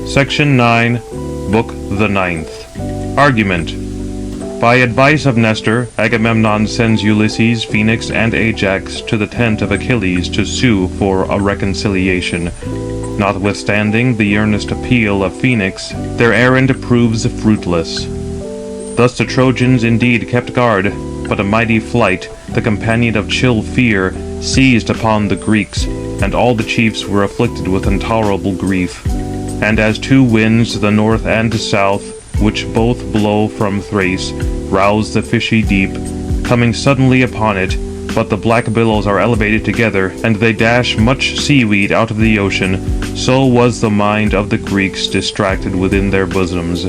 Section 9, Book the Ninth. Argument. By advice of Nestor, Agamemnon sends Ulysses, Phoenix, and Ajax to the tent of Achilles to sue for a reconciliation. Notwithstanding the earnest appeal of Phoenix, their errand proves fruitless. Thus the Trojans indeed kept guard, but a mighty flight, the companion of chill fear, seized upon the Greeks, and all the chiefs were afflicted with intolerable grief. And as two winds, the north and south, which both blow from Thrace, rouse the fishy deep, coming suddenly upon it, but the black billows are elevated together, and they dash much seaweed out of the ocean, so was the mind of the Greeks distracted within their bosoms.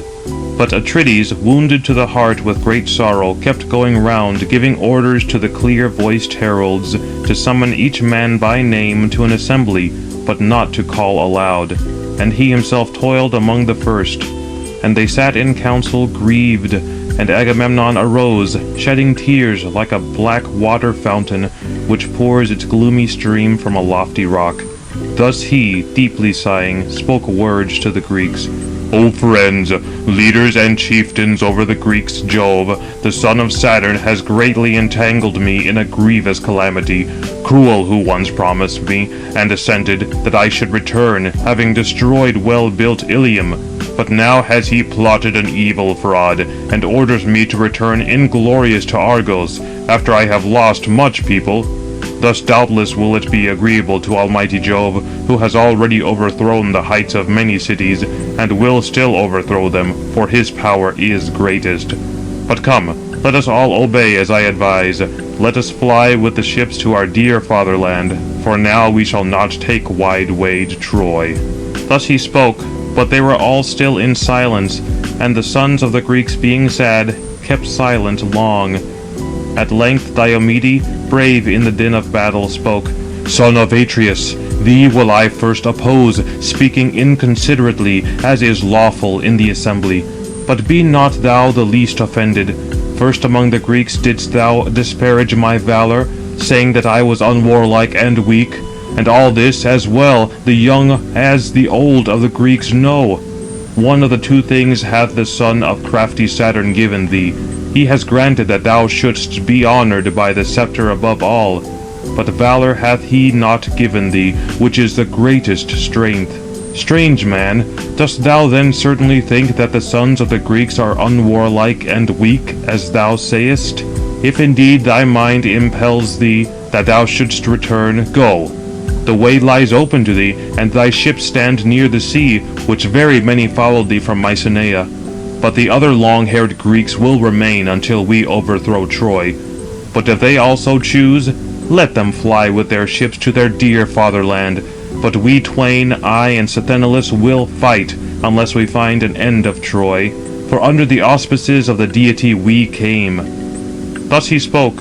But Atrides, wounded to the heart with great sorrow, kept going round, giving orders to the clear-voiced heralds to summon each man by name to an assembly, but not to call aloud. And he himself toiled among the first. And they sat in council grieved, and Agamemnon arose, shedding tears like a black water fountain, which pours its gloomy stream from a lofty rock. Thus he, deeply sighing, spoke words to the Greeks. O friends, leaders and chieftains over the Greeks, Jove, the son of Saturn, has greatly entangled me in a grievous calamity. Cruel who once promised me, and assented, that I should return, having destroyed well-built Ilium. But now has he plotted an evil fraud, and orders me to return inglorious to Argos, after I have lost much people. Thus doubtless will it be agreeable to Almighty Jove, who has already overthrown the heights of many cities, and will still overthrow them, for his power is greatest. But come, let us all obey as I advise. Let us fly with the ships to our dear fatherland, for now we shall not take wide-wayed Troy. Thus he spoke, but they were all still in silence, and the sons of the Greeks being sad, kept silent long. At length Diomede, brave in the din of battle, spoke. Son of Atreus, thee will I first oppose, speaking inconsiderately, as is lawful in the assembly. But be not thou the least offended. First among the Greeks didst thou disparage my valour, saying that I was unwarlike and weak. And all this, as well the young as the old of the Greeks know. One of the two things hath the son of crafty Saturn given thee. He has granted that thou shouldst be honoured by the sceptre above all. But valour hath he not given thee, which is the greatest strength. Strange man, dost thou then certainly think that the sons of the Greeks are unwarlike and weak, as thou sayest? If indeed thy mind impels thee that thou shouldst return, go. The way lies open to thee, and thy ships stand near the sea, which very many followed thee from Mycenae. But the other long-haired Greeks will remain until we overthrow Troy. But if they also choose, let them fly with their ships to their dear fatherland. But we twain, I and Sthenelus, will fight, unless we find an end of Troy. For under the auspices of the deity we came. Thus he spoke,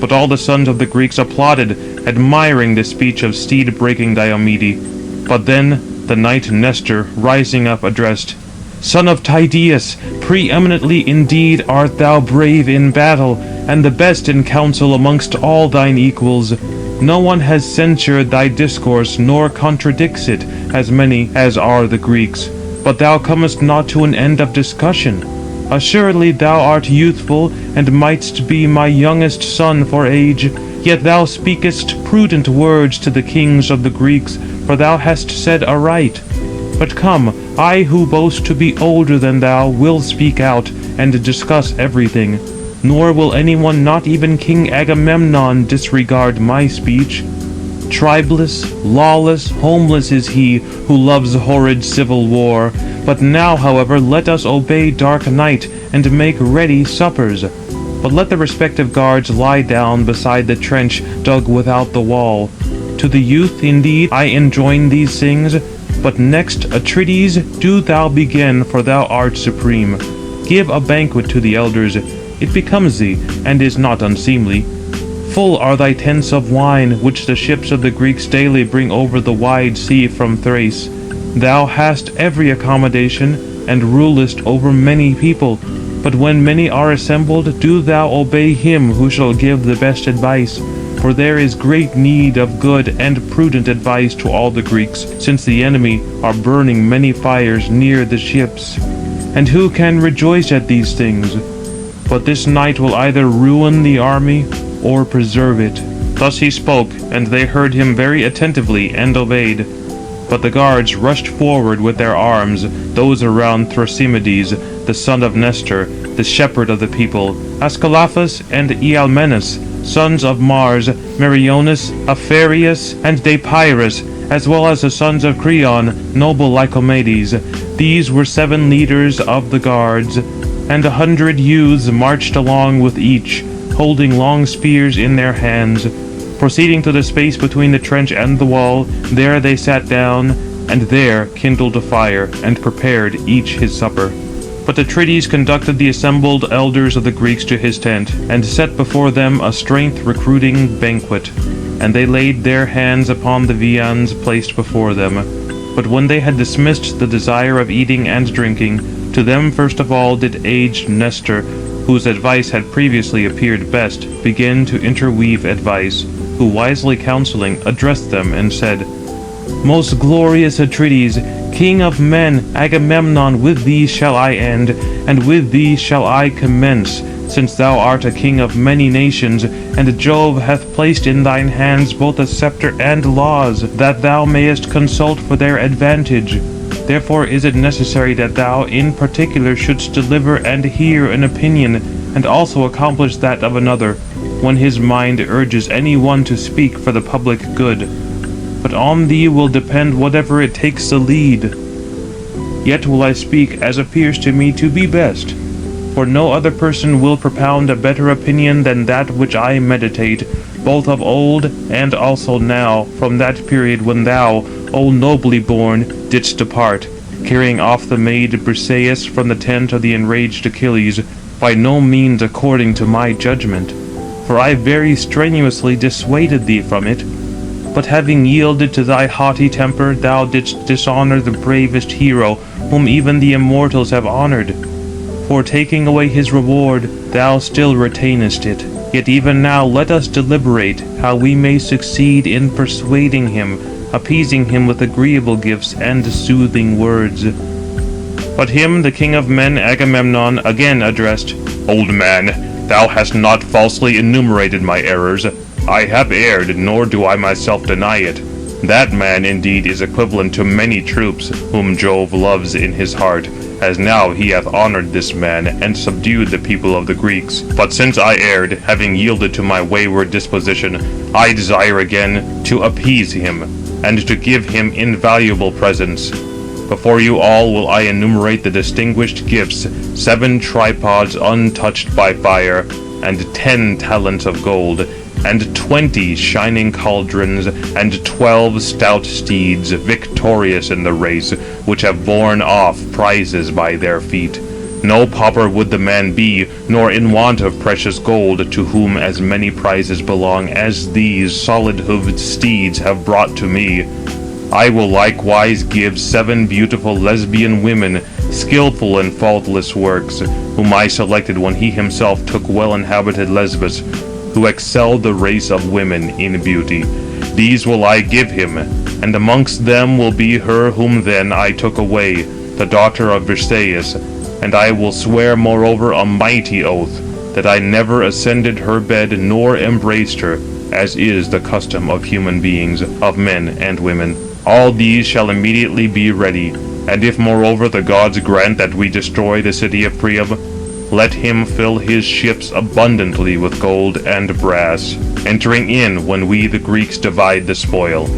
but all the sons of the Greeks applauded, admiring the speech of steed-breaking Diomede. But then the knight Nestor, rising up, addressed, Son of Tydeus, preeminently indeed art thou brave in battle, and the best in counsel amongst all thine equals. No one has censured thy discourse, nor contradicts it, as many as are the Greeks. But thou comest not to an end of discussion. Assuredly thou art youthful, and mightst be my youngest son for age. Yet thou speakest prudent words to the kings of the Greeks, for thou hast said aright. But come, I who boast to be older than thou will speak out, and discuss everything. Nor will anyone, not even King Agamemnon, disregard my speech. Tribeless, lawless, homeless is he, who loves horrid civil war. But now, however, let us obey dark night, and make ready suppers. But let the respective guards lie down beside the trench dug without the wall. To the youth, indeed, I enjoin these things. But next, Atrides, do thou begin, for thou art supreme. Give a banquet to the elders. It becomes thee, and is not unseemly. Full are thy tents of wine, which the ships of the Greeks daily bring over the wide sea from Thrace. Thou hast every accommodation, and rulest over many people. But when many are assembled, do thou obey him who shall give the best advice. For there is great need of good and prudent advice to all the Greeks, since the enemy are burning many fires near the ships. And who can rejoice at these things? But this night will either ruin the army or preserve it." Thus he spoke, and they heard him very attentively and obeyed. But the guards rushed forward with their arms, those around Thrasymedes, the son of Nestor, the shepherd of the people, Ascalaphus and Ialmenus, sons of Mars, Meriones, Apharius, and Dapyrus, as well as the sons of Creon, noble Lycomedes. These were 7 leaders of the guards, and 100 youths marched along with each, holding long spears in their hands. Proceeding to the space between the trench and the wall, there they sat down, and there kindled a fire, and prepared each his supper. But Atrides conducted the assembled elders of the Greeks to his tent, and set before them a strength-recruiting banquet. And they laid their hands upon the viands placed before them. But when they had dismissed the desire of eating and drinking, to them first of all did aged Nestor, whose advice had previously appeared best, begin to interweave advice, who wisely counselling addressed them and said, "Most glorious Atrides, king of men, Agamemnon, with thee shall I end, and with thee shall I commence, since thou art a king of many nations, and Jove hath placed in thine hands both a scepter and laws, that thou mayest consult for their advantage. Therefore is it necessary that thou in particular shouldst deliver and hear an opinion, and also accomplish that of another, when his mind urges any one to speak for the public good. But on thee will depend whatever it takes the lead. Yet will I speak as appears to me to be best, for no other person will propound a better opinion than that which I meditate, both of old and also now, from that period when thou, O nobly born, didst depart, carrying off the maid Briseis from the tent of the enraged Achilles, by no means according to my judgment. For I very strenuously dissuaded thee from it. But having yielded to thy haughty temper, thou didst dishonour the bravest hero, whom even the immortals have honoured. For taking away his reward, thou still retainest it. Yet even now let us deliberate how we may succeed in persuading him, appeasing him with agreeable gifts and soothing words." But him the king of men Agamemnon again addressed, "Old man, thou hast not falsely enumerated my errors. I have erred, nor do I myself deny it. That man indeed is equivalent to many troops, whom Jove loves in his heart, as now he hath honoured this man, and subdued the people of the Greeks. But since I erred, having yielded to my wayward disposition, I desire again to appease him, and to give him invaluable presents. Before you all will I enumerate the distinguished gifts, 7 tripods untouched by fire, and 10 talents of gold, and 20 shining cauldrons, and 12 stout steeds, victorious in the race, which have borne off prizes by their feet. No pauper would the man be, nor in want of precious gold, to whom as many prizes belong as these solid-hoofed steeds have brought to me. I will likewise give 7 beautiful Lesbian women, skillful in faultless works, whom I selected when he himself took well-inhabited Lesbos, who excelled the race of women in beauty. These will I give him, and amongst them will be her whom then I took away, the daughter of Briseis, and I will swear moreover a mighty oath, that I never ascended her bed nor embraced her, as is the custom of human beings, of men and women. All these shall immediately be ready, and if moreover the gods grant that we destroy the city of Priam, let him fill his ships abundantly with gold and brass, entering in when we the Greeks divide the spoil.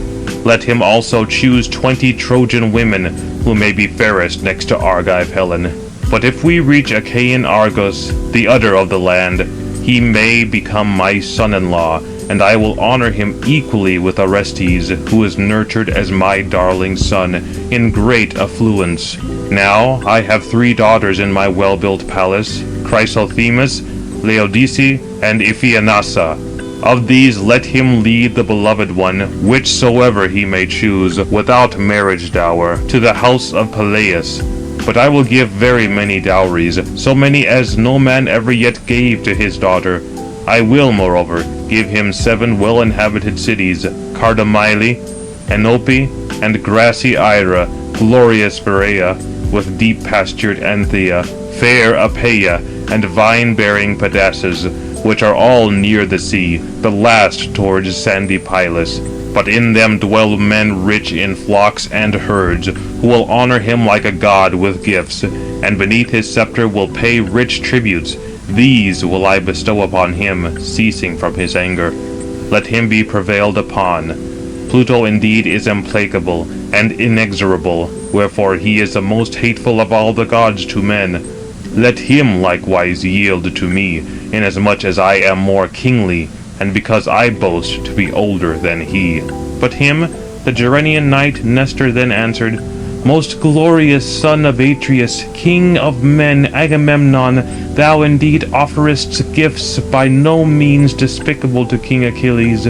Let him also choose 20 Trojan women, who may be fairest next to Argive Helen. But if we reach Achaean Argos, the udder of the land, he may become my son-in-law, and I will honour him equally with Orestes, who is nurtured as my darling son, in great affluence. Now I have 3 daughters in my well-built palace, Chrysothemis, Laodice, and Iphianassa. Of these let him lead the beloved one, whichsoever he may choose, without marriage dower, to the house of Peleus. But I will give very many dowries, so many as no man ever yet gave to his daughter. I will, moreover, give him 7 well-inhabited cities, Cardamyle, Enope, and grassy Ira, glorious Berea, with deep-pastured Anthea, fair Apaea, and vine-bearing Pedassus, which are all near the sea, the last towards sandy Pylus. But in them dwell men rich in flocks and herds, who will honor him like a god with gifts, and beneath his scepter will pay rich tributes. These will I bestow upon him, ceasing from his anger. Let him be prevailed upon. Pluto indeed is implacable and inexorable, wherefore he is the most hateful of all the gods to men. Let him likewise yield to me, inasmuch as I am more kingly, and because I boast to be older than he. But him, the Gerenian knight Nestor then answered, Most glorious son of Atreus, king of men, Agamemnon, thou indeed offerest gifts by no means despicable to King Achilles.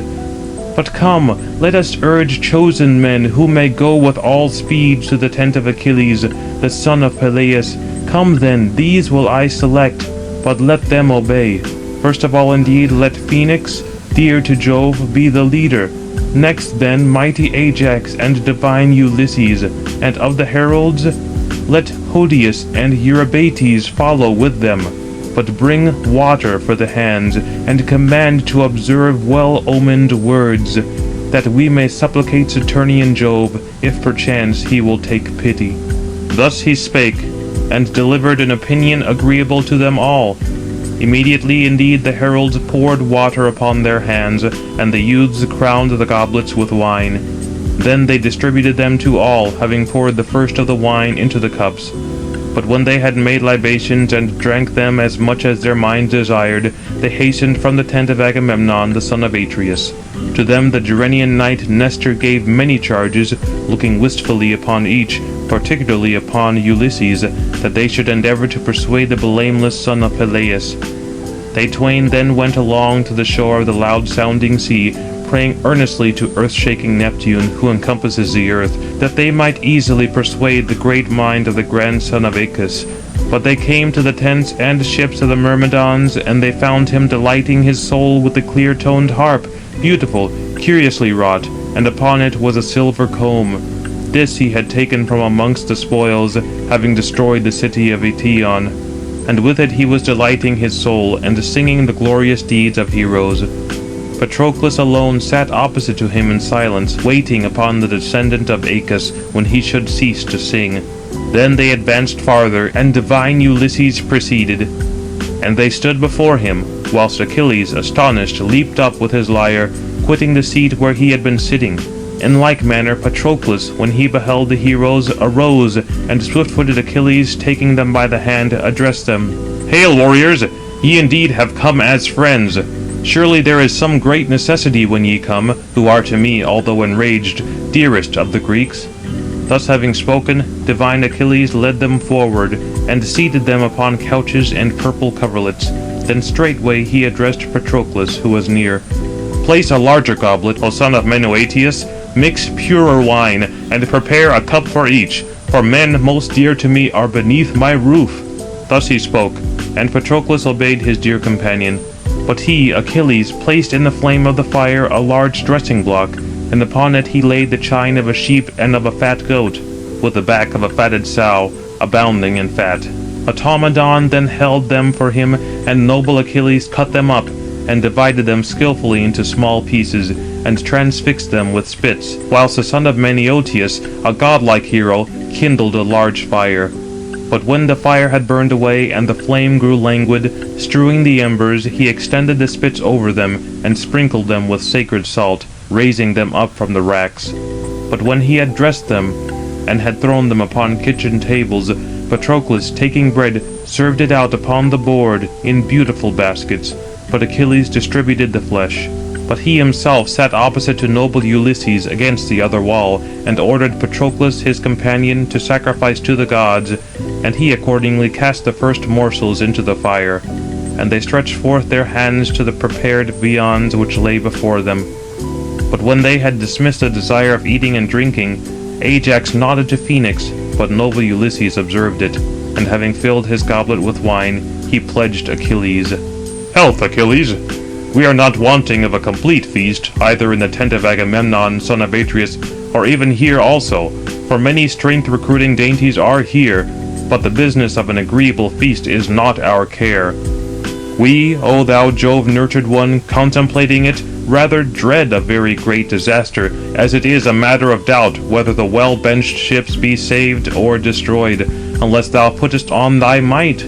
But come, let us urge chosen men, who may go with all speed to the tent of Achilles, the son of Peleus. Come then, these will I select, but let them obey. First of all indeed let Phoenix, dear to Jove, be the leader. Next then mighty Ajax and divine Ulysses, and of the heralds let Hodius and Eurybates follow with them. But bring water for the hands, and command to observe well-omened words, that we may supplicate Saturnian Jove, if perchance he will take pity. Thus he spake, and delivered an opinion agreeable to them all. Immediately indeed the heralds poured water upon their hands, and the youths crowned the goblets with wine. Then they distributed them to all, having poured the first of the wine into the cups. But when they had made libations and drank them as much as their minds desired, they hastened from the tent of Agamemnon the son of Atreus. To them the Gerenian knight Nestor gave many charges, looking wistfully upon each, particularly upon Ulysses, that they should endeavour to persuade the blameless son of Peleus. They twain then went along to the shore of the loud-sounding sea, praying earnestly to earth-shaking Neptune, who encompasses the earth, that they might easily persuade the great mind of the grandson of Aeacus. But they came to the tents and ships of the Myrmidons, and they found him delighting his soul with the clear-toned harp, beautiful, curiously wrought, and upon it was a silver comb. This he had taken from amongst the spoils, having destroyed the city of Eetion. And with it he was delighting his soul, and singing the glorious deeds of heroes. Patroclus alone sat opposite to him in silence, waiting upon the descendant of Aeacus when he should cease to sing. Then they advanced farther, and divine Ulysses preceded. And they stood before him, whilst Achilles, astonished, leaped up with his lyre, quitting the seat where he had been sitting. In like manner Patroclus, when he beheld the heroes, arose, and swift-footed Achilles, taking them by the hand, addressed them. Hail, warriors! Ye indeed have come as friends. Surely there is some great necessity when ye come, who are to me, although enraged, dearest of the Greeks. Thus having spoken, divine Achilles led them forward, and seated them upon couches and purple coverlets. Then straightway he addressed Patroclus, who was near. Place a larger goblet, O son of Menoetius, mix purer wine, and prepare a cup for each, for men most dear to me are beneath my roof. Thus he spoke, and Patroclus obeyed his dear companion. But he, Achilles, placed in the flame of the fire a large dressing block, and upon it he laid the chine of a sheep and of a fat goat, with the back of a fatted sow, abounding in fat. Automedon then held them for him, and noble Achilles cut them up, and divided them skilfully into small pieces, and transfixed them with spits, whilst the son of Menoetius, a godlike hero, kindled a large fire. But when the fire had burned away, and the flame grew languid, strewing the embers, he extended the spits over them, and sprinkled them with sacred salt, raising them up from the racks. But when he had dressed them, and had thrown them upon kitchen tables, Patroclus, taking bread, served it out upon the board in beautiful baskets. But Achilles distributed the flesh. But he himself sat opposite to noble Ulysses against the other wall, and ordered Patroclus his companion to sacrifice to the gods, and he accordingly cast the first morsels into the fire. And they stretched forth their hands to the prepared viands which lay before them. But when they had dismissed the desire of eating and drinking, Ajax nodded to Phoenix, but noble Ulysses observed it, and having filled his goblet with wine, he pledged Achilles. Health, Achilles! We are not wanting of a complete feast, either in the tent of Agamemnon, son of Atreus, or even here also, for many strength-recruiting dainties are here, but the business of an agreeable feast is not our care. We, O thou Jove-nurtured one, contemplating it, rather dread a very great disaster, as it is a matter of doubt whether the well-benched ships be saved or destroyed, unless thou puttest on thy might.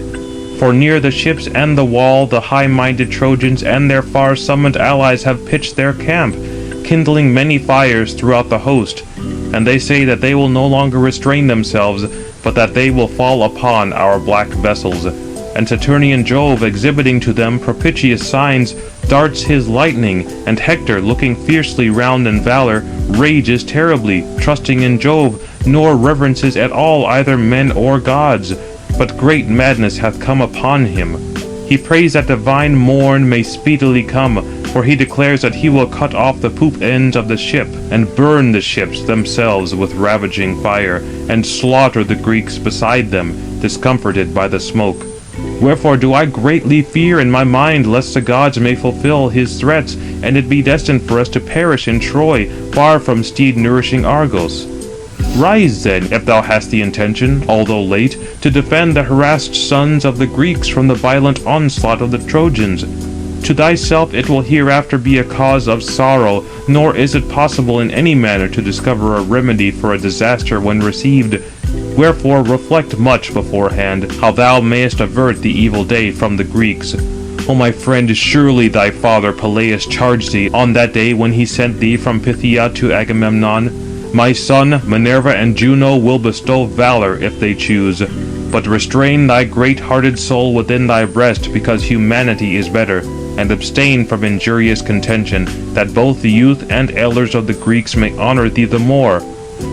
For near the ships and the wall the high-minded Trojans and their far-summoned allies have pitched their camp, kindling many fires throughout the host, and they say that they will no longer restrain themselves, but that they will fall upon our black vessels. And Saturnian Jove, exhibiting to them propitious signs, darts his lightning, and Hector, looking fiercely round in valour, rages terribly, trusting in Jove, nor reverences at all either men or gods. But great madness hath come upon him. He prays that divine morn may speedily come, for he declares that he will cut off the poop ends of the ship, and burn the ships themselves with ravaging fire, and slaughter the Greeks beside them, discomforted by the smoke. Wherefore do I greatly fear in my mind lest the gods may fulfill his threats, and it be destined for us to perish in Troy, far from steed-nourishing Argos. Rise then, if thou hast the intention, although late, to defend the harassed sons of the Greeks from the violent onslaught of the Trojans. To thyself it will hereafter be a cause of sorrow, nor is it possible in any manner to discover a remedy for a disaster when received. Wherefore reflect much beforehand, how thou mayest avert the evil day from the Greeks. O my friend, surely thy father Peleus charged thee on that day when he sent thee from Phthia to Agamemnon. My son, Minerva and Juno will bestow valour if they choose. But restrain thy great-hearted soul within thy breast, because humanity is better, and abstain from injurious contention, that both the youth and elders of the Greeks may honour thee the more.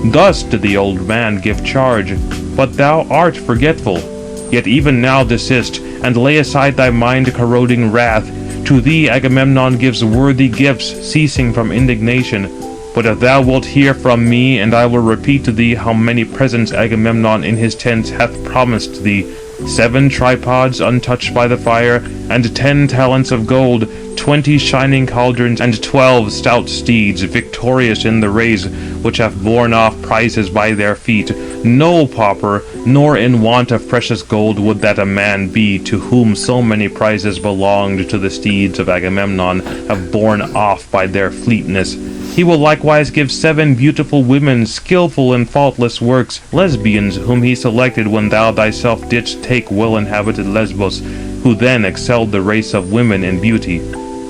Thus did the old man give charge, but thou art forgetful. Yet even now desist, and lay aside thy mind-corroding wrath. To thee Agamemnon gives worthy gifts, ceasing from indignation. But if thou wilt hear from me, and I will repeat to thee how many presents Agamemnon in his tents hath promised thee, 7 tripods untouched by the fire, and 10 talents of gold, 20 shining cauldrons, and 12 stout steeds, victorious in the race, which have borne off prizes by their feet. No pauper, nor in want of precious gold would that a man be, to whom so many prizes belonged to the steeds of Agamemnon have borne off by their fleetness. He will likewise give 7 beautiful women, skilful in faultless works, Lesbians, whom he selected when thou thyself didst take well-inhabited Lesbos, who then excelled the race of women in beauty.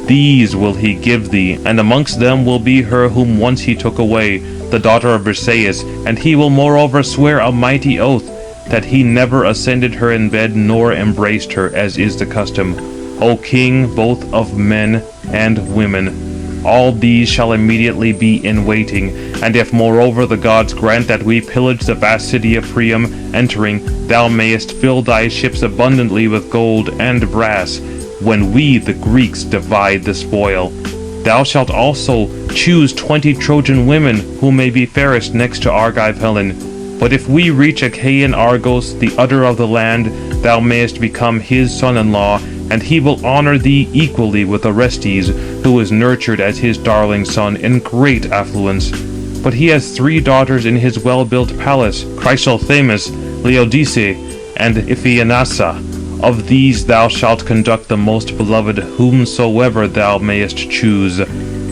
These will he give thee, and amongst them will be her whom once he took away, the daughter of Briseis, and he will moreover swear a mighty oath, that he never ascended her in bed nor embraced her, as is the custom. O king, both of men and women, all these shall immediately be in waiting, and if moreover the gods grant that we pillage the vast city of Priam, entering, thou mayest fill thy ships abundantly with gold and brass, when we the Greeks divide the spoil. Thou shalt also choose 20 Trojan women, who may be fairest next to Argive Helen. But if we reach Achaean Argos, the udder of the land, thou mayest become his son-in-law, and he will honour thee equally with Orestes, who is nurtured as his darling son in great affluence. But he has 3 daughters in his well-built palace, Chrysothemis, Laodice, and Iphianassa. Of these thou shalt conduct the most beloved, whomsoever thou mayest choose,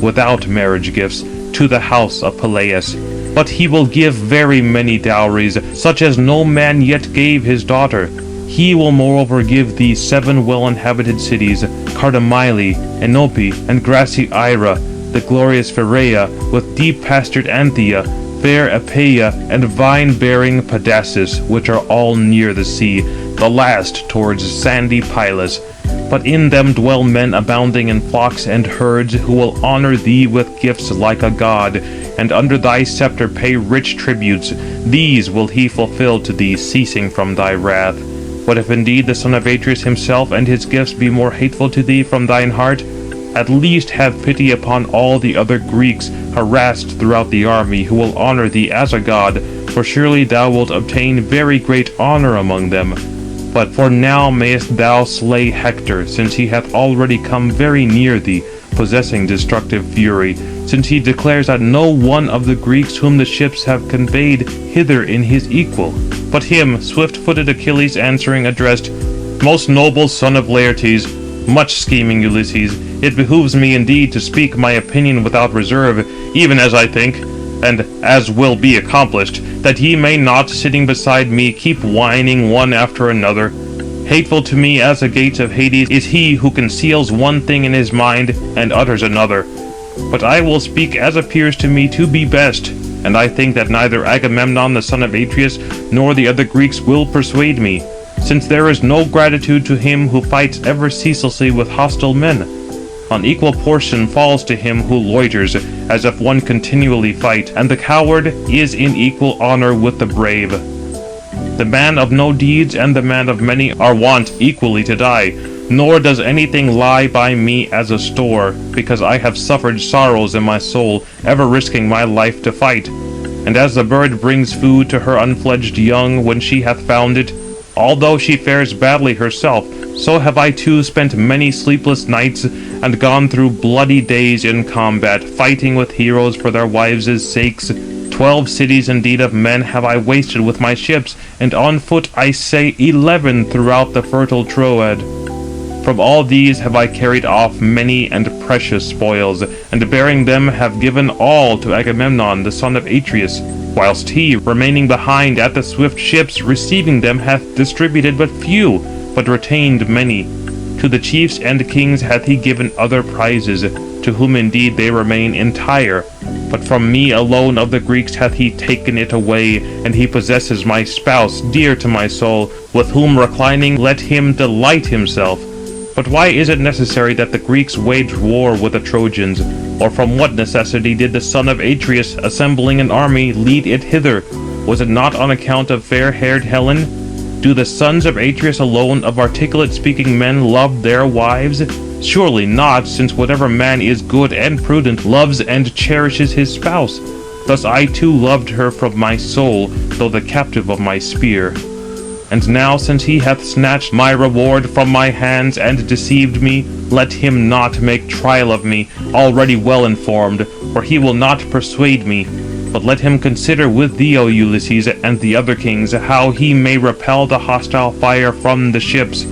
without marriage gifts, to the house of Peleus. But he will give very many dowries, such as no man yet gave his daughter. He will moreover give thee 7 well-inhabited cities, Cardamyle, Enope, and grassy Ira, the glorious Pherea, with deep-pastured Anthea, fair Apaea, and vine-bearing Pedasus, which are all near the sea, the last towards sandy Pylus. But in them dwell men abounding in flocks and herds, who will honour thee with gifts like a god, and under thy sceptre pay rich tributes. These will he fulfil to thee, ceasing from thy wrath. But if indeed the son of Atreus himself and his gifts be more hateful to thee from thine heart, at least have pity upon all the other Greeks harassed throughout the army, who will honour thee as a god, for surely thou wilt obtain very great honour among them. But for now mayest thou slay Hector, since he hath already come very near thee, possessing destructive fury, since he declares that no one of the Greeks whom the ships have conveyed hither is his equal. But him swift-footed Achilles answering addressed, Most noble son of Laertes, much scheming Ulysses, it behooves me indeed to speak my opinion without reserve, even as I think, and as will be accomplished, that ye may not, sitting beside me, keep whining one after another. Hateful to me as the gates of Hades is he who conceals one thing in his mind and utters another. But I will speak as appears to me to be best, and I think that neither Agamemnon the son of Atreus nor the other Greeks will persuade me, since there is no gratitude to him who fights ever ceaselessly with hostile men. An equal portion falls to him who loiters, as if one continually fight, and the coward is in equal honor with the brave. The man of no deeds and the man of many are wont equally to die, nor does anything lie by me as a store, because I have suffered sorrows in my soul, ever risking my life to fight. And as the bird brings food to her unfledged young when she hath found it, although she fares badly herself, so have I too spent many sleepless nights, and gone through bloody days in combat, fighting with heroes for their wives' sakes. 12 cities indeed of men have I wasted with my ships, and on foot I say 11 throughout the fertile Troad. From all these have I carried off many and precious spoils, and bearing them have given all to Agamemnon the son of Atreus, whilst he, remaining behind at the swift ships, receiving them, hath distributed but few, but retained many. To the chiefs and kings hath he given other prizes, to whom indeed they remain entire. But from me alone of the Greeks hath he taken it away, and he possesses my spouse, dear to my soul, with whom reclining let him delight himself. But why is it necessary that the Greeks wage war with the Trojans? Or from what necessity did the son of Atreus, assembling an army, lead it hither? Was it not on account of fair-haired Helen? Do the sons of Atreus alone of articulate-speaking men love their wives? Surely not, since whatever man is good and prudent loves and cherishes his spouse. Thus I too loved her from my soul, though the captive of my spear. And now, since he hath snatched my reward from my hands and deceived me, let him not make trial of me, already well informed, for he will not persuade me. But let him consider with thee, O Ulysses, and the other kings, how he may repel the hostile fire from the ships.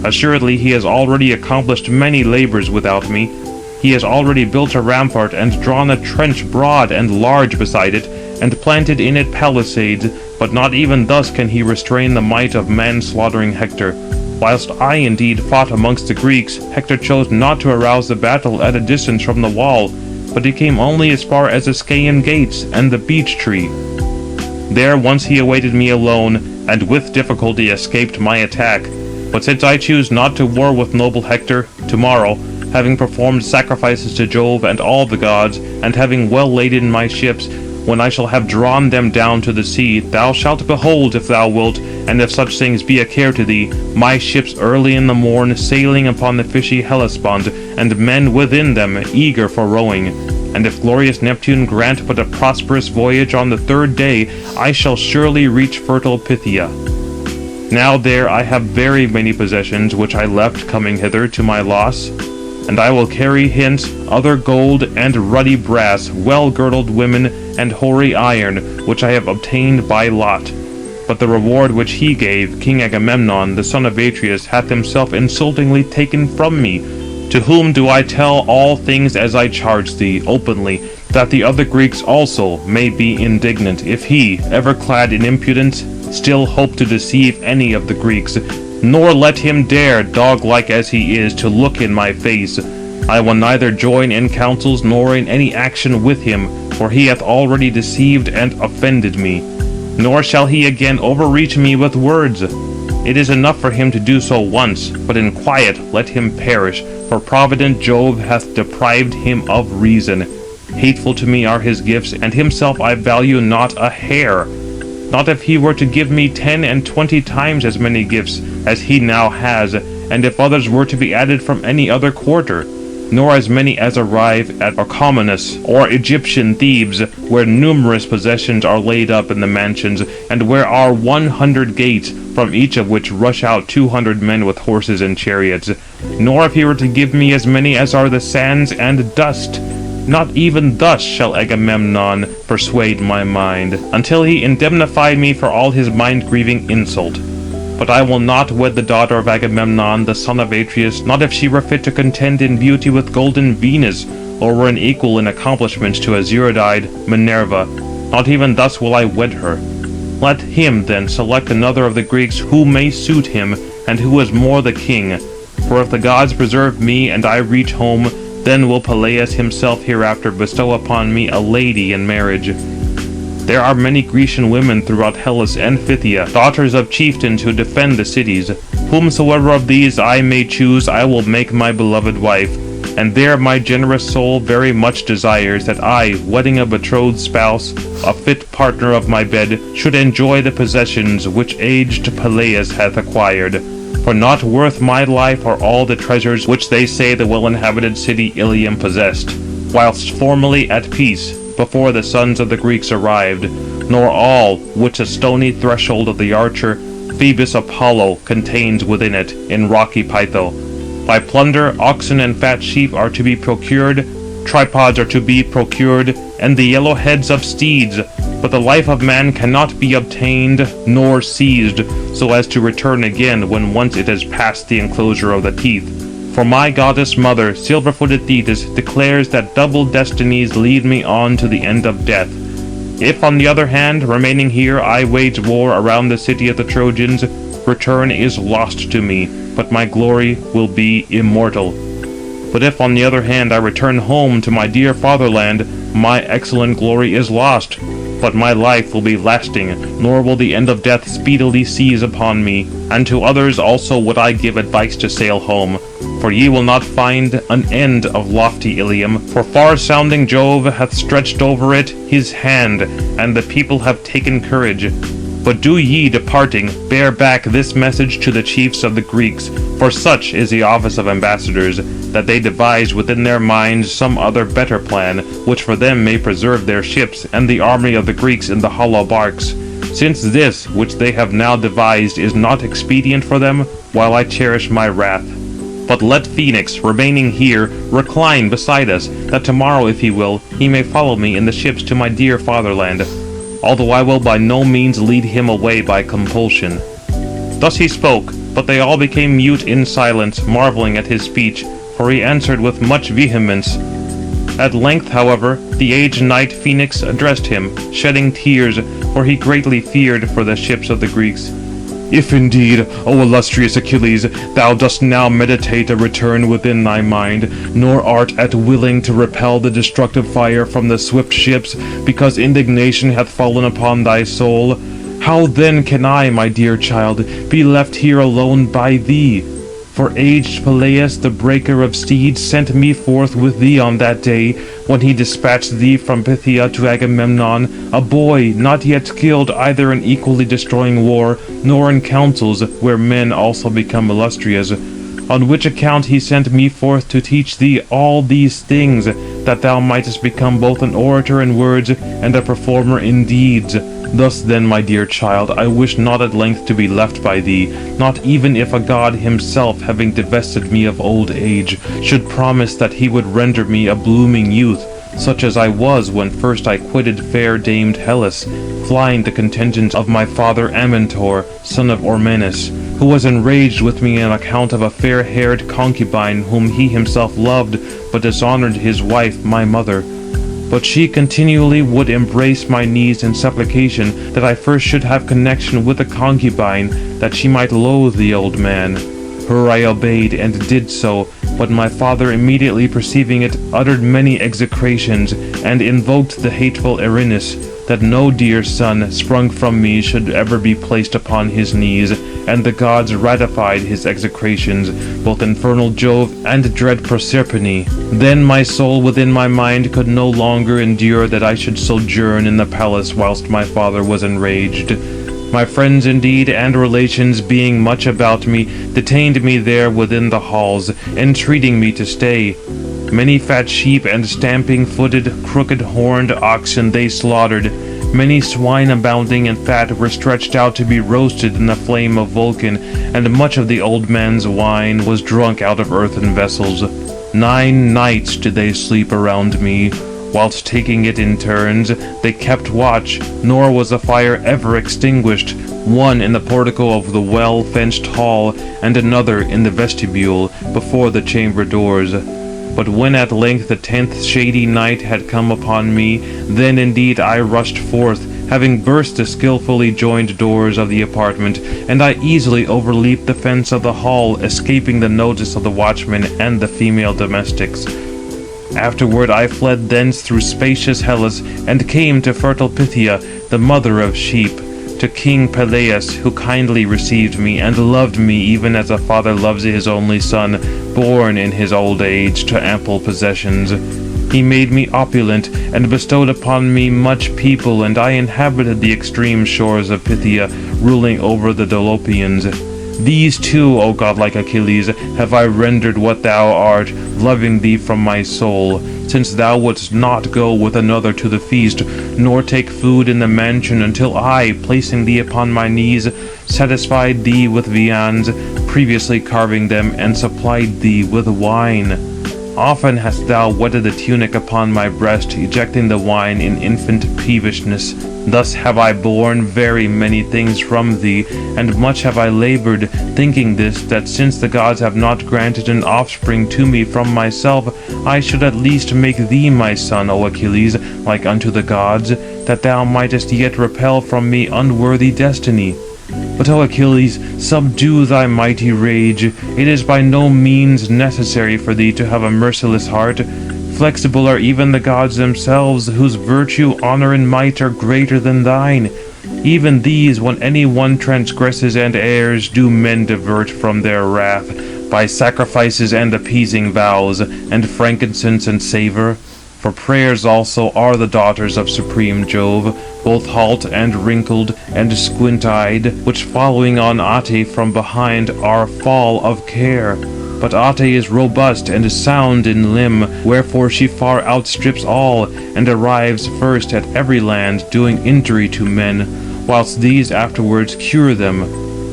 Assuredly he has already accomplished many labours without me. He has already built a rampart, and drawn a trench broad and large beside it, and planted in it palisades, but not even thus can he restrain the might of men slaughtering Hector. Whilst I indeed fought amongst the Greeks, Hector chose not to arouse the battle at a distance from the wall, but he came only as far as the Scaean gates and the beech tree. There once he awaited me alone, and with difficulty escaped my attack. But since I choose not to war with noble Hector, tomorrow, having performed sacrifices to Jove and all the gods, and having well laden my ships, when I shall have drawn them down to the sea, thou shalt behold, if thou wilt, and if such things be a care to thee, my ships early in the morn sailing upon the fishy Hellespont, and men within them eager for rowing. And if glorious Neptune grant but a prosperous voyage on the 3rd day, I shall surely reach fertile Phthia. Now there I have very many possessions, which I left coming hither to my loss. And I will carry hence other gold and ruddy brass, well-girdled women, and hoary iron, which I have obtained by lot. But the reward which he gave, King Agamemnon, the son of Atreus, hath himself insultingly taken from me. To whom do I tell all things as I charge thee, openly, that the other Greeks also may be indignant, if he, ever clad in impudence, still hope to deceive any of the Greeks. Nor let him dare, dog-like as he is, to look in my face. I will neither join in counsels nor in any action with him, for he hath already deceived and offended me. Nor shall he again overreach me with words. It is enough for him to do so once, but in quiet let him perish, for provident Jove hath deprived him of reason. Hateful to me are his gifts, and himself I value not a hair. Not if he were to give me 10 and 20 times as many gifts as he now has, and if others were to be added from any other quarter. nor as many as arrive at Orchomenus, or Egyptian Thebes, where numerous possessions are laid up in the mansions, and where are 100 gates, from each of which rush out 200 men with horses and chariots. Nor if he were to give me as many as are the sands and dust. Not even thus shall Agamemnon persuade my mind, until he indemnify me for all his mind-grieving insult. But I will not wed the daughter of Agamemnon, the son of Atreus, not if she were fit to contend in beauty with golden Venus, or were an equal in accomplishments to azure-eyed Minerva. Not even thus will I wed her. Let him then select another of the Greeks who may suit him, and who is more the king. For if the gods preserve me, and I reach home, then will Peleus himself hereafter bestow upon me a lady in marriage. There are many Grecian women throughout Hellas and Phthia, daughters of chieftains who defend the cities. Whomsoever of these I may choose, I will make my beloved wife. And there my generous soul very much desires that I, wedding a betrothed spouse, a fit partner of my bed, should enjoy the possessions which aged Peleus hath acquired. For not worth my life are all the treasures which they say the well-inhabited city Ilium possessed, whilst formerly at peace, before the sons of the Greeks arrived, nor all which the stony threshold of the archer Phoebus Apollo contains within it, in rocky Pytho. By plunder, oxen and fat sheep are to be procured, tripods are to be procured, and the yellow heads of steeds. But the life of man cannot be obtained nor seized, so as to return again when once it has passed the enclosure of the teeth. For my goddess mother, silver-footed Thetis, declares that double destinies lead me on to the end of death. If, on the other hand, remaining here, I wage war around the city of the Trojans, return is lost to me, but my glory will be immortal. But if, on the other hand, I return home to my dear fatherland, my excellent glory is lost, but my life will be lasting, nor will the end of death speedily seize upon me. And to others also would I give advice to sail home. For ye will not find an end of lofty Ilium, for far-sounding Jove hath stretched over it his hand, and the people have taken courage. But do ye, departing, bear back this message to the chiefs of the Greeks, for such is the office of ambassadors, that they devise within their minds some other better plan, which for them may preserve their ships and the army of the Greeks in the hollow barks. Since this which they have now devised is not expedient for them, while I cherish my wrath. But let Phoenix, remaining here, recline beside us, that tomorrow, if he will, he may follow me in the ships to my dear fatherland, although I will by no means lead him away by compulsion. Thus he spoke, but they all became mute in silence, marvelling at his speech, for he answered with much vehemence. At length, however, the aged knight Phoenix addressed him, shedding tears, for he greatly feared for the ships of the Greeks. If indeed, O illustrious Achilles, thou dost now meditate a return within thy mind, nor art at willing to repel the destructive fire from the swift ships, because indignation hath fallen upon thy soul, how then can I, my dear child, be left here alone by thee? For aged Peleus, the breaker of steeds, sent me forth with thee on that day, when he dispatched thee from Phthia to Agamemnon, a boy, not yet skilled either in equally destroying war, nor in councils, where men also become illustrious. On which account he sent me forth to teach thee all these things, that thou mightest become both an orator in words, and a performer in deeds. Thus then, my dear child, I wish not at length to be left by thee, not even if a god himself, having divested me of old age, should promise that he would render me a blooming youth, such as I was when first I quitted fair damed Hellas, flying the contingents of my father Amintor, son of Ormenus, who was enraged with me on account of a fair-haired concubine whom he himself loved, but dishonoured his wife, my mother. But she continually would embrace my knees in supplication that I first should have connection with the concubine, that she might loathe the old man. Her I obeyed, and did so, but my father immediately perceiving it, uttered many execrations, and invoked the hateful Erinus, that no dear son, sprung from me, should ever be placed upon his knees, and the gods ratified his execrations, both infernal Jove and dread Proserpine. Then my soul within my mind could no longer endure that I should sojourn in the palace whilst my father was enraged. My friends indeed and relations, being much about me, detained me there within the halls, entreating me to stay. Many fat sheep and stamping-footed, crooked-horned oxen they slaughtered. Many swine abounding in fat were stretched out to be roasted in the flame of Vulcan, and much of the old man's wine was drunk out of earthen vessels. 9 nights did they sleep around me. Whilst taking it in turns, they kept watch, nor was the fire ever extinguished, one in the portico of the well-fenced hall, and another in the vestibule, before the chamber doors. But when at length the 10th shady night had come upon me, then indeed I rushed forth, having burst the skilfully joined doors of the apartment, and I easily overleaped the fence of the hall, escaping the notice of the watchmen and the female domestics. Afterward I fled thence through spacious Hellas, and came to fertile Phthia, the mother of sheep, to King Peleus, who kindly received me, and loved me even as a father loves his only son, born in his old age to ample possessions. He made me opulent, and bestowed upon me much people, and I inhabited the extreme shores of Phthia, ruling over the Dolopians. These too, O godlike Achilles, have I rendered what thou art, loving thee from my soul, since thou wouldst not go with another to the feast, nor take food in the mansion, until I, placing thee upon my knees, satisfied thee with viands, previously carving them, and supplied thee with wine. Often hast thou wetted the tunic upon my breast, ejecting the wine in infant peevishness. Thus have I borne very many things from thee, and much have I laboured, thinking this, that since the gods have not granted an offspring to me from myself, I should at least make thee my son, O Achilles, like unto the gods, that thou mightest yet repel from me unworthy destiny. But, O Achilles, subdue thy mighty rage. It is by no means necessary for thee to have a merciless heart. Flexible are even the gods themselves, whose virtue, honour, and might are greater than thine. Even these, when any one transgresses and errs, do men divert from their wrath, by sacrifices and appeasing vows, and frankincense and savour. For prayers also are the daughters of supreme Jove, both halt and wrinkled and squint-eyed, which following on Ate from behind are fall of care. But Ate is robust and sound in limb, wherefore she far outstrips all, and arrives first at every land, doing injury to men, whilst these afterwards cure them.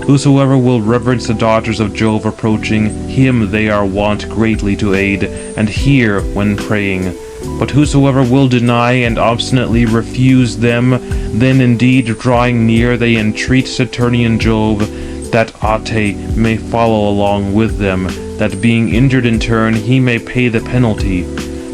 Whosoever will reverence the daughters of Jove approaching, him they are wont greatly to aid, and hear when praying. But whosoever will deny and obstinately refuse them, then indeed drawing near they entreat Saturnian Jove, that Ate may follow along with them, that being injured in turn he may pay the penalty.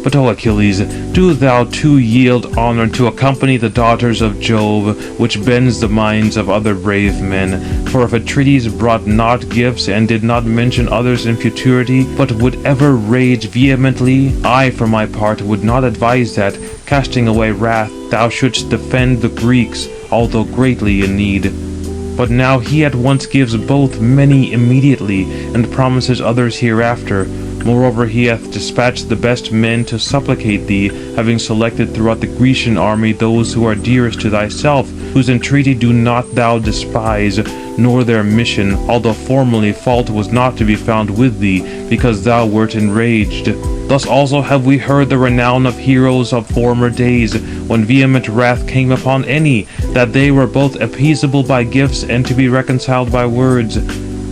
But, O Achilles, do thou too yield honour to accompany the daughters of Jove, which bends the minds of other brave men. For if Atrides brought not gifts, and did not mention others in futurity, but would ever rage vehemently, I for my part would not advise that, casting away wrath, thou shouldst defend the Greeks, although greatly in need. But now he at once gives both many immediately, and promises others hereafter. Moreover, he hath dispatched the best men to supplicate thee, having selected throughout the Grecian army those who are dearest to thyself, whose entreaty do not thou despise, nor their mission, although formerly fault was not to be found with thee, because thou wert enraged. Thus also have we heard the renown of heroes of former days, when vehement wrath came upon any, that they were both appeasable by gifts and to be reconciled by words.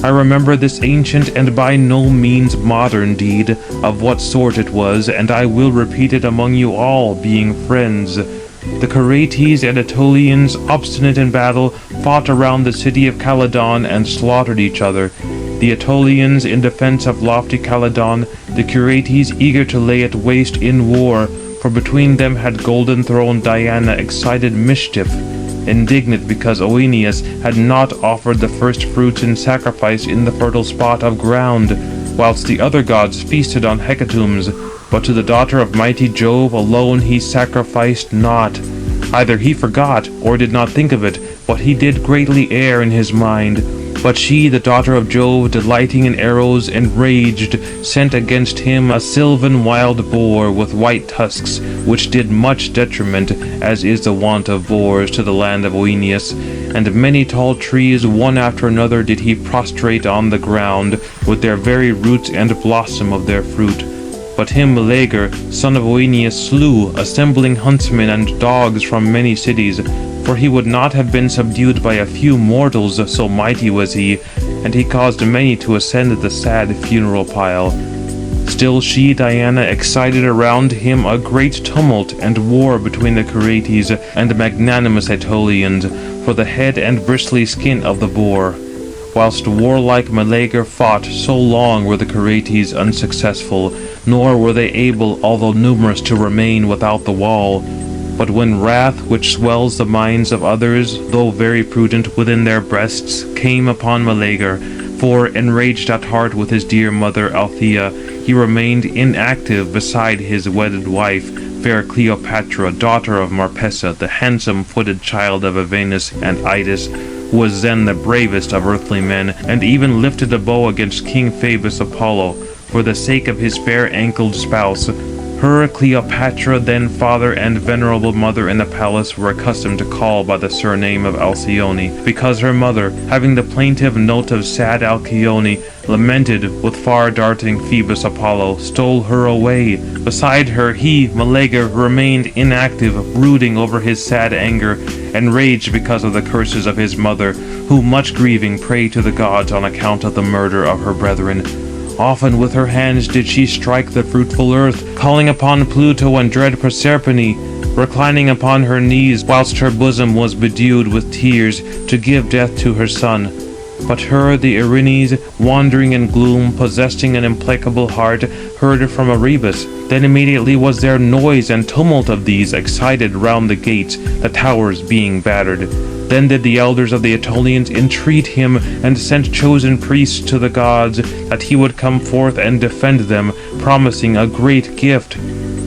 I remember this ancient and by no means modern deed, of what sort it was, and I will repeat it among you all, being friends. The Curetes and Aetolians, obstinate in battle, fought around the city of Calydon and slaughtered each other. The Aetolians in defence of lofty Calydon, the Curetes eager to lay it waste in war, for between them had golden-throned Diana excited mischief, indignant because Oeneus had not offered the first fruits in sacrifice in the fertile spot of ground, whilst the other gods feasted on hecatombs, but to the daughter of mighty Jove alone he sacrificed not. Either he forgot, or did not think of it, but he did greatly err in his mind. But she, the daughter of Jove, delighting in arrows, enraged, sent against him a sylvan wild boar with white tusks, which did much detriment, as is the wont of boars, to the land of Oeneus. And many tall trees, one after another, did he prostrate on the ground, with their very roots and blossom of their fruit. But him Meleager, son of Oeneus, slew, assembling huntsmen and dogs from many cities, for he would not have been subdued by a few mortals, so mighty was he, and he caused many to ascend the sad funeral pile. Still she, Diana, excited around him a great tumult and war between the Curetes and magnanimous Aetolians, for the head and bristly skin of the boar. Whilst warlike Meleager fought, so long were the Curetes unsuccessful, nor were they able, although numerous, to remain without the wall. But when wrath, which swells the minds of others, though very prudent, within their breasts, came upon Meleager, for, enraged at heart with his dear mother Althea, he remained inactive beside his wedded wife, fair Cleopatra, daughter of Marpessa, the handsome-footed child of Evenus and Idas, who was then the bravest of earthly men, and even lifted a bow against King Phoebus Apollo, for the sake of his fair-ankled spouse. Her Cleopatra, then father and venerable mother in the palace, were accustomed to call by the surname of Alcyone, because her mother, having the plaintive note of sad Alcyone, lamented with far-darting Phoebus Apollo, stole her away. Beside her he, Meleager, remained inactive, brooding over his sad anger, enraged because of the curses of his mother, who, much grieving, prayed to the gods on account of the murder of her brethren. Often with her hands did she strike the fruitful earth, calling upon Pluto and dread Proserpine, reclining upon her knees, whilst her bosom was bedewed with tears, to give death to her son. But her the Erinyes, wandering in gloom, possessing an implacable heart, heard from Erebus. Then immediately was there noise and tumult of these excited round the gates, the towers being battered. Then did the elders of the Aetolians entreat him, and sent chosen priests to the gods, that he would come forth and defend them, promising a great gift.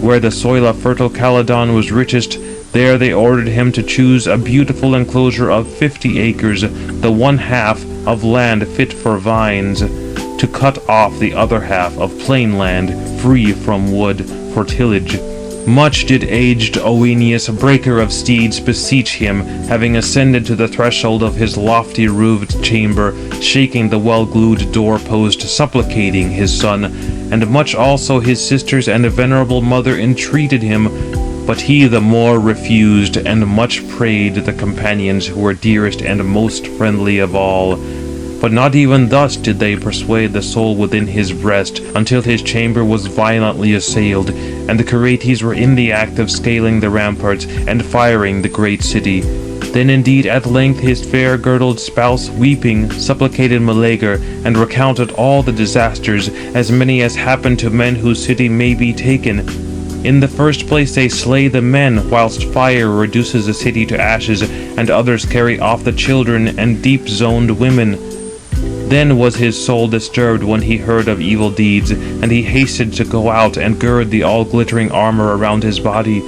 Where the soil of fertile Calydon was richest, there they ordered him to choose a beautiful enclosure of 50 acres, the one half of land fit for vines, to cut off the other half of plain land, free from wood, for tillage. Much did aged Oeneus, breaker of steeds, beseech him, having ascended to the threshold of his lofty roofed chamber, shaking the well-glued door-post, supplicating his son, and much also his sisters and a venerable mother entreated him, but he the more refused, and much prayed the companions who were dearest and most friendly of all. But not even thus did they persuade the soul within his breast, until his chamber was violently assailed, and the Curetes were in the act of scaling the ramparts, and firing the great city. Then indeed at length his fair-girdled spouse, weeping, supplicated Meleager, and recounted all the disasters, as many as happen to men whose city may be taken. In the first place they slay the men, whilst fire reduces the city to ashes, and others carry off the children and deep-zoned women. Then was his soul disturbed when he heard of evil deeds, and he hasted to go out and gird the all-glittering armor around his body.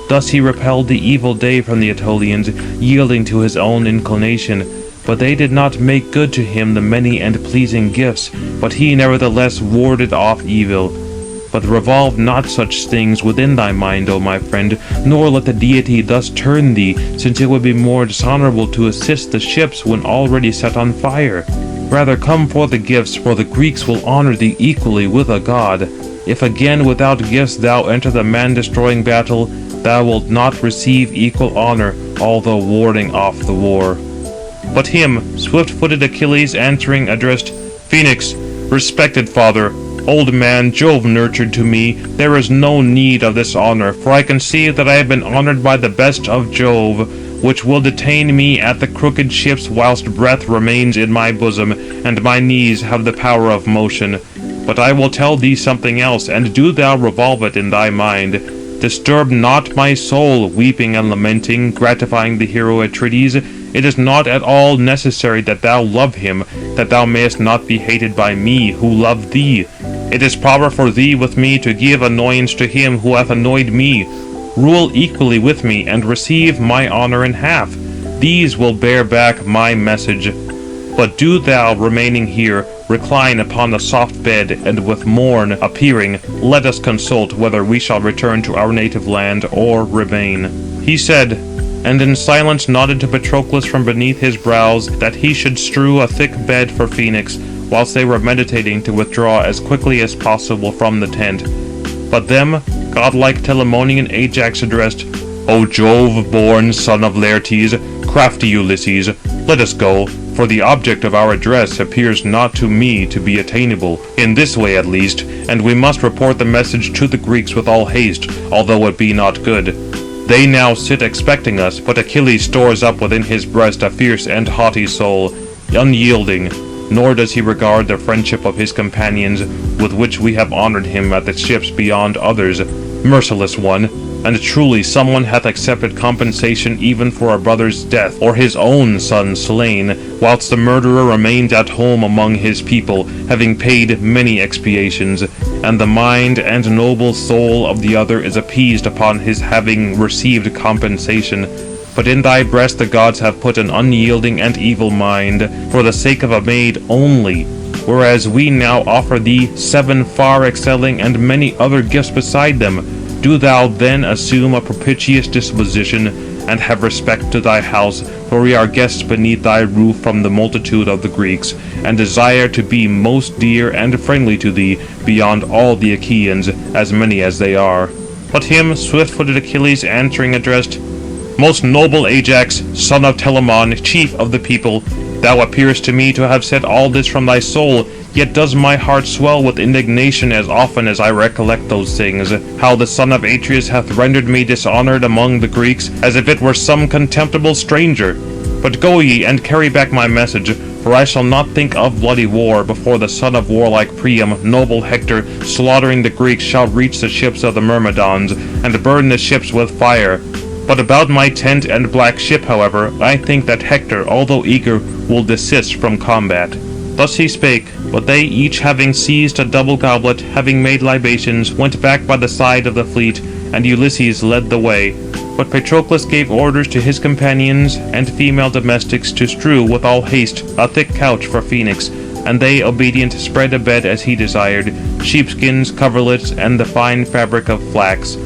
Thus he repelled the evil day from the Aetolians, yielding to his own inclination. But they did not make good to him the many and pleasing gifts, but he nevertheless warded off evil. But revolve not such things within thy mind, O my friend, nor let the deity thus turn thee, since it would be more dishonourable to assist the ships when already set on fire. Rather come for the gifts, for the Greeks will honour thee equally with a god. If again without gifts thou enter the man-destroying battle, thou wilt not receive equal honour, although warding off the war. But him, swift-footed Achilles answering, addressed, Phoenix, respected father, old man, Jove nurtured to me, there is no need of this honour, for I conceive that I have been honoured by the best of Jove, which will detain me at the crooked ships whilst breath remains in my bosom, and my knees have the power of motion. But I will tell thee something else, and do thou revolve it in thy mind. Disturb not my soul, weeping and lamenting, gratifying the hero Atrides. It is not at all necessary that thou love him, that thou mayest not be hated by me, who love thee. It is proper for thee with me to give annoyance to him who hath annoyed me. Rule equally with me, and receive my honour in half. These will bear back my message. But do thou, remaining here, recline upon the soft bed, and with morn appearing, let us consult whether we shall return to our native land, or remain. He said, and in silence nodded to Patroclus from beneath his brows, that he should strew a thick bed for Phoenix, whilst they were meditating to withdraw as quickly as possible from the tent. But them, godlike Telamonian Ajax addressed, "O Jove-born son of Laertes, crafty Ulysses, let us go, for the object of our address appears not to me to be attainable, in this way at least, and we must report the message to the Greeks with all haste, although it be not good. They now sit expecting us, but Achilles stores up within his breast a fierce and haughty soul, unyielding, nor does he regard the friendship of his companions, with which we have honoured him at the ships beyond others. Merciless one! And truly someone hath accepted compensation even for a brother's death, or his own son slain, whilst the murderer remains at home among his people, having paid many expiations, and the mind and noble soul of the other is appeased upon his having received compensation. But in thy breast the gods have put an unyielding and evil mind, for the sake of a maid only, whereas we now offer thee 7 far excelling and many other gifts beside them. Do thou then assume a propitious disposition, and have respect to thy house, for we are guests beneath thy roof from the multitude of the Greeks, and desire to be most dear and friendly to thee beyond all the Achaeans, as many as they are." But him swift-footed Achilles answering addressed, "Most noble Ajax, son of Telamon, chief of the people, thou appearest to me to have said all this from thy soul, yet does my heart swell with indignation as often as I recollect those things, how the son of Atreus hath rendered me dishonoured among the Greeks, as if it were some contemptible stranger. But go ye, and carry back my message, for I shall not think of bloody war, before the son of warlike Priam, noble Hector, slaughtering the Greeks, shall reach the ships of the Myrmidons, and burn the ships with fire. But about my tent and black ship, however, I think that Hector, although eager, will desist from combat." Thus he spake, but they, each having seized a double goblet, having made libations, went back by the side of the fleet, and Ulysses led the way. But Patroclus gave orders to his companions and female domestics to strew with all haste a thick couch for Phoenix, and they, obedient, spread a bed as he desired, sheepskins, coverlets, and the fine fabric of flax.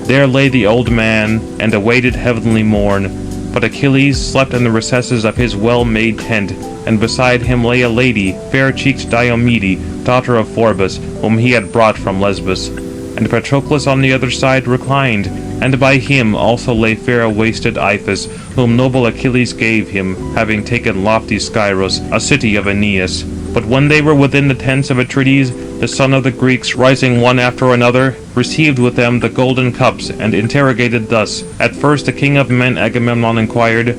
There lay the old man, and awaited heavenly morn. But Achilles slept in the recesses of his well-made tent, and beside him lay a lady, fair-cheeked Diomede, daughter of Phorbas, whom he had brought from Lesbos. And Patroclus on the other side reclined, and by him also lay fair-waisted Iphis, whom noble Achilles gave him, having taken lofty Scyros, a city of Aeneas. But when they were within the tents of Atrides, the son of the Greeks, rising one after another, received with them the golden cups, and interrogated thus. At first the king of men Agamemnon inquired,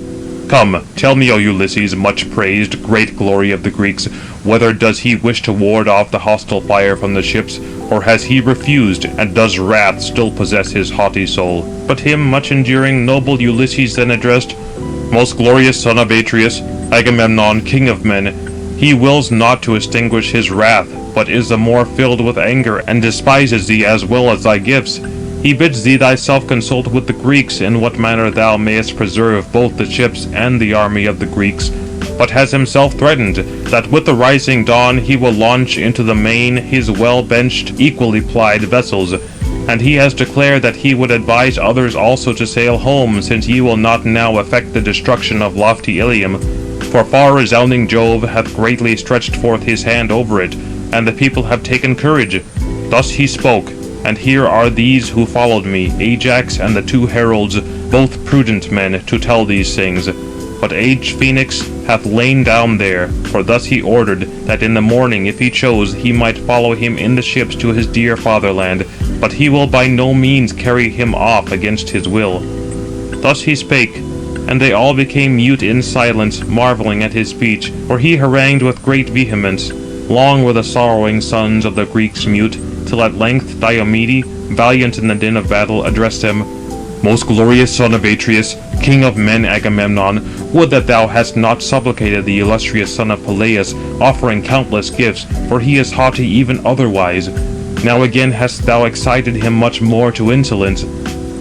"Come, tell me, O Ulysses, much praised, great glory of the Greeks, whether does he wish to ward off the hostile fire from the ships, or has he refused, and does wrath still possess his haughty soul?" But him much enduring noble Ulysses then addressed, "Most glorious son of Atreus, Agamemnon, king of men, he wills not to extinguish his wrath, but is the more filled with anger, and despises thee as well as thy gifts. He bids thee thyself consult with the Greeks in what manner thou mayest preserve both the ships and the army of the Greeks, but has himself threatened, that with the rising dawn he will launch into the main his well-benched, equally plied vessels. And he has declared that he would advise others also to sail home, since he will not now effect the destruction of lofty Ilium. For far-resounding Jove hath greatly stretched forth his hand over it, and the people have taken courage." Thus he spoke, and here are these who followed me, Ajax and the 2 heralds, both prudent men, to tell these things. But aged Phoenix hath lain down there, for thus he ordered, that in the morning, if he chose, he might follow him in the ships to his dear fatherland, but he will by no means carry him off against his will. Thus he spake, and they all became mute in silence, marvelling at his speech, for he harangued with great vehemence. Long were the sorrowing sons of the Greeks mute, till at length Diomede, valiant in the din of battle, addressed him, "Most glorious son of Atreus, king of men Agamemnon, would that thou hadst not supplicated the illustrious son of Peleus, offering countless gifts, for he is haughty even otherwise. Now again hast thou excited him much more to insolence.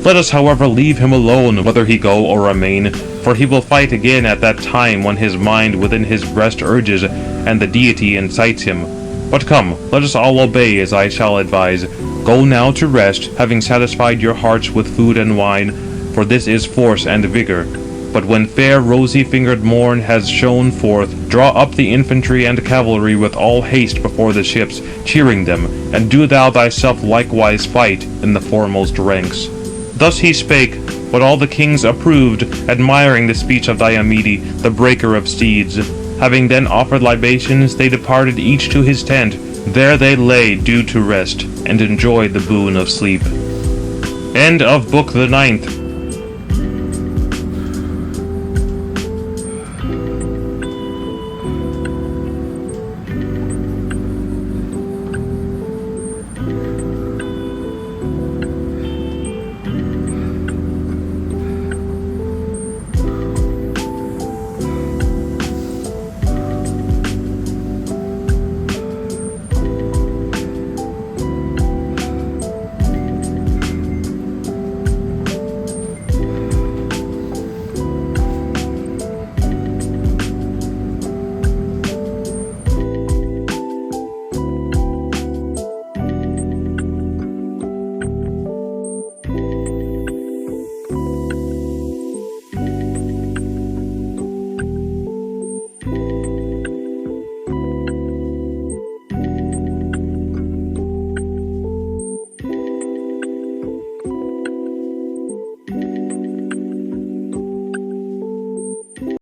Let us however leave him alone, whether he go or remain, for he will fight again at that time when his mind within his breast urges, and the deity incites him. But come, let us all obey as I shall advise. Go now to rest, having satisfied your hearts with food and wine, for this is force and vigour. But when fair rosy-fingered morn has shone forth, draw up the infantry and cavalry with all haste before the ships, cheering them, and do thou thyself likewise fight in the foremost ranks. Thus he spake, but all the kings approved, admiring the speech of Diomede, the breaker of steeds. Having then offered libations, they departed each to his tent. There they lay due to rest, and enjoyed the boon of sleep. End of Book the 9th.